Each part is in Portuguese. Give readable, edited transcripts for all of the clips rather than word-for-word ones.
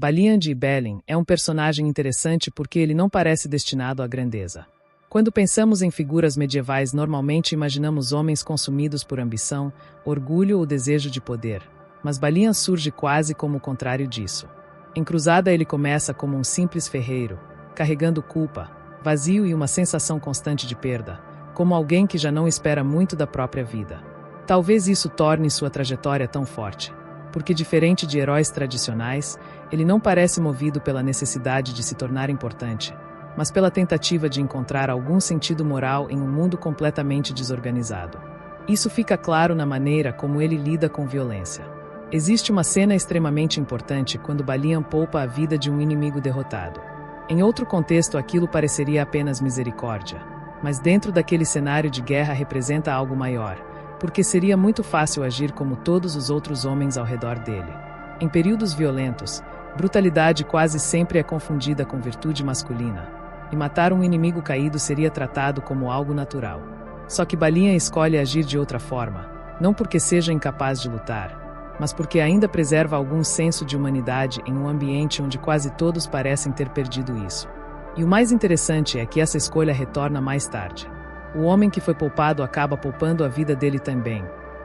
Balian de Ibelin é um personagem interessante porque ele não parece destinado à grandeza. Quando pensamos em figuras medievais, normalmente imaginamos homens consumidos por ambição, orgulho ou desejo de poder. Mas Balian surge quase como o contrário disso. Em Cruzada ele começa como um simples ferreiro, carregando culpa, vazio e uma sensação constante de perda, como alguém que já não espera muito da própria vida. Talvez isso torne sua trajetória tão forte, porque diferente de heróis tradicionais, ele não parece movido pela necessidade de se tornar importante, mas pela tentativa de encontrar algum sentido moral em um mundo completamente desorganizado. Isso fica claro na maneira como ele lida com violência. Existe uma cena extremamente importante quando Balian poupa a vida de um inimigo derrotado. Em outro contexto, aquilo pareceria apenas misericórdia, mas dentro daquele cenário de guerra representa algo maior, porque seria muito fácil agir como todos os outros homens ao redor dele. Em períodos violentos, brutalidade quase sempre é confundida com virtude masculina, e matar um inimigo caído seria tratado como algo natural. Só que Balian escolhe agir de outra forma, não porque seja incapaz de lutar, mas porque ainda preserva algum senso de humanidade em um ambiente onde quase todos parecem ter perdido isso. E o mais interessante é que essa escolha retorna mais tarde. O homem que foi poupado acaba poupando a vida dele também,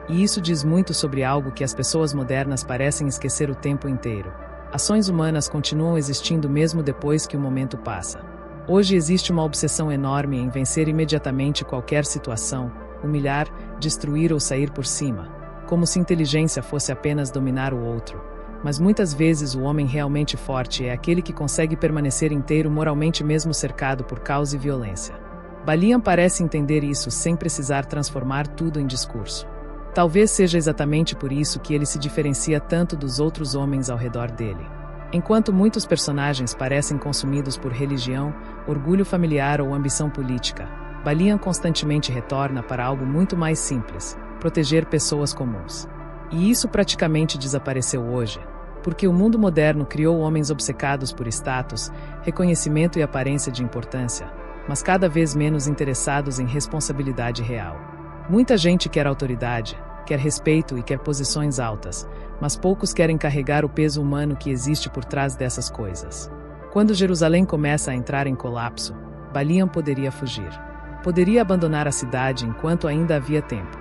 e isso diz muito sobre algo que as pessoas modernas parecem esquecer o tempo inteiro. Ações humanas continuam existindo mesmo depois que o momento passa. Hoje existe uma obsessão enorme em vencer imediatamente qualquer situação, humilhar, destruir ou sair por cima, como se inteligência fosse apenas dominar o outro. Mas muitas vezes o homem realmente forte é aquele que consegue permanecer inteiro moralmente mesmo cercado por caos e violência. Balian parece entender isso sem precisar transformar tudo em discurso. Talvez seja exatamente por isso que ele se diferencia tanto dos outros homens ao redor dele. Enquanto muitos personagens parecem consumidos por religião, orgulho familiar ou ambição política, Balian constantemente retorna para algo muito mais simples: proteger pessoas comuns. E isso praticamente desapareceu hoje, porque o mundo moderno criou homens obcecados por status, reconhecimento e aparência de importância, mas cada vez menos interessados em responsabilidade real. Muita gente quer autoridade, quer respeito e quer posições altas, mas poucos querem carregar o peso humano que existe por trás dessas coisas. Quando Jerusalém começa a entrar em colapso, Balian poderia fugir. Poderia abandonar a cidade enquanto ainda havia tempo.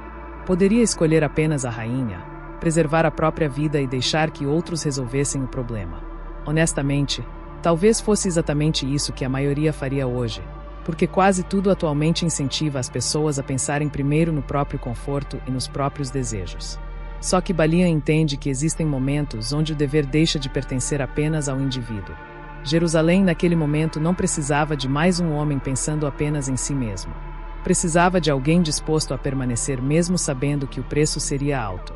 Poderia escolher apenas a rainha, preservar a própria vida e deixar que outros resolvessem o problema. Honestamente, talvez fosse exatamente isso que a maioria faria hoje, porque quase tudo atualmente incentiva as pessoas a pensarem primeiro no próprio conforto e nos próprios desejos. Só que Balian entende que existem momentos onde o dever deixa de pertencer apenas ao indivíduo. Jerusalém naquele momento não precisava de mais um homem pensando apenas em si mesmo. Precisava de alguém disposto a permanecer mesmo sabendo que o preço seria alto.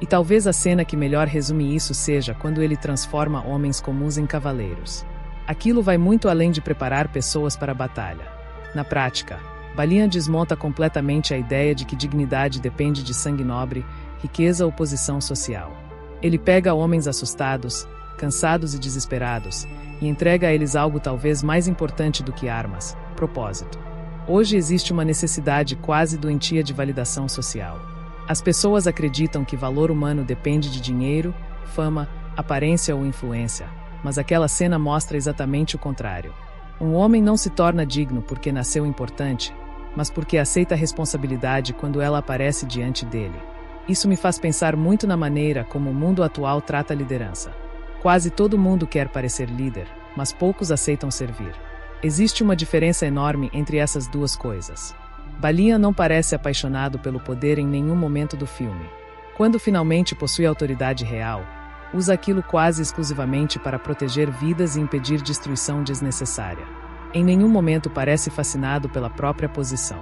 E talvez a cena que melhor resume isso seja quando ele transforma homens comuns em cavaleiros. Aquilo vai muito além de preparar pessoas para a batalha. Na prática, Balian desmonta completamente a ideia de que dignidade depende de sangue nobre, riqueza ou posição social. Ele pega homens assustados, cansados e desesperados, e entrega a eles algo talvez mais importante do que armas: propósito. Hoje existe uma necessidade quase doentia de validação social. As pessoas acreditam que valor humano depende de dinheiro, fama, aparência ou influência, mas aquela cena mostra exatamente o contrário. Um homem não se torna digno porque nasceu importante, mas porque aceita a responsabilidade quando ela aparece diante dele. Isso me faz pensar muito na maneira como o mundo atual trata a liderança. Quase todo mundo quer parecer líder, mas poucos aceitam servir. Existe uma diferença enorme entre essas duas coisas. Balian não parece apaixonado pelo poder em nenhum momento do filme. Quando finalmente possui autoridade real, usa aquilo quase exclusivamente para proteger vidas e impedir destruição desnecessária. Em nenhum momento parece fascinado pela própria posição.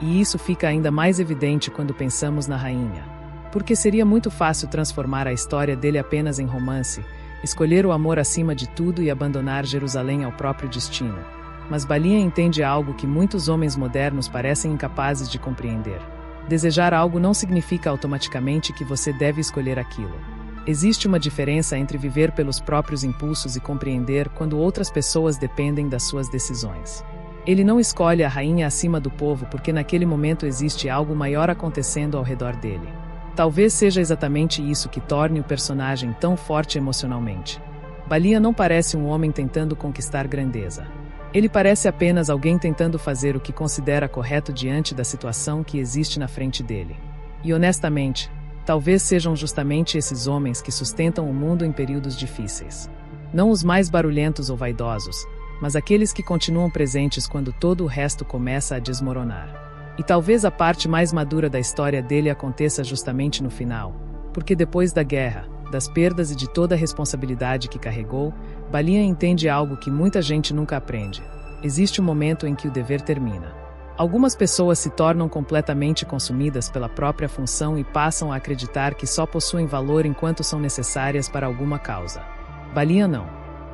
E isso fica ainda mais evidente quando pensamos na rainha. Porque seria muito fácil transformar a história dele apenas em romance, escolher o amor acima de tudo e abandonar Jerusalém ao próprio destino. Mas Balian entende algo que muitos homens modernos parecem incapazes de compreender. Desejar algo não significa automaticamente que você deve escolher aquilo. Existe uma diferença entre viver pelos próprios impulsos e compreender quando outras pessoas dependem das suas decisões. Ele não escolhe a rainha acima do povo porque naquele momento existe algo maior acontecendo ao redor dele. Talvez seja exatamente isso que torne o personagem tão forte emocionalmente. Balian não parece um homem tentando conquistar grandeza. Ele parece apenas alguém tentando fazer o que considera correto diante da situação que existe na frente dele. E honestamente, talvez sejam justamente esses homens que sustentam o mundo em períodos difíceis. Não os mais barulhentos ou vaidosos, mas aqueles que continuam presentes quando todo o resto começa a desmoronar. E talvez a parte mais madura da história dele aconteça justamente no final, porque depois da guerra, das perdas e de toda a responsabilidade que carregou, Balian entende algo que muita gente nunca aprende. Existe um momento em que o dever termina. Algumas pessoas se tornam completamente consumidas pela própria função e passam a acreditar que só possuem valor enquanto são necessárias para alguma causa. Balian não.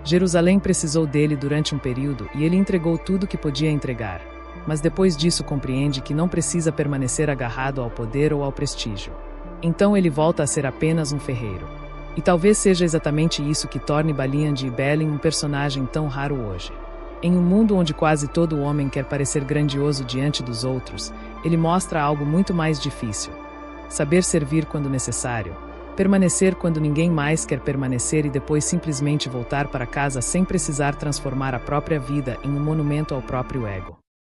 Jerusalém precisou dele durante um período e ele entregou tudo que podia entregar. Mas depois disso compreende que não precisa permanecer agarrado ao poder ou ao prestígio. Então ele volta a ser apenas um ferreiro. E talvez seja exatamente isso que torne Balian de Ibelin um personagem tão raro hoje. Em um mundo onde quase todo homem quer parecer grandioso diante dos outros, ele mostra algo muito mais difícil. Saber servir quando necessário, permanecer quando ninguém mais quer permanecer e depois simplesmente voltar para casa sem precisar transformar a própria vida em um monumento ao próprio ego.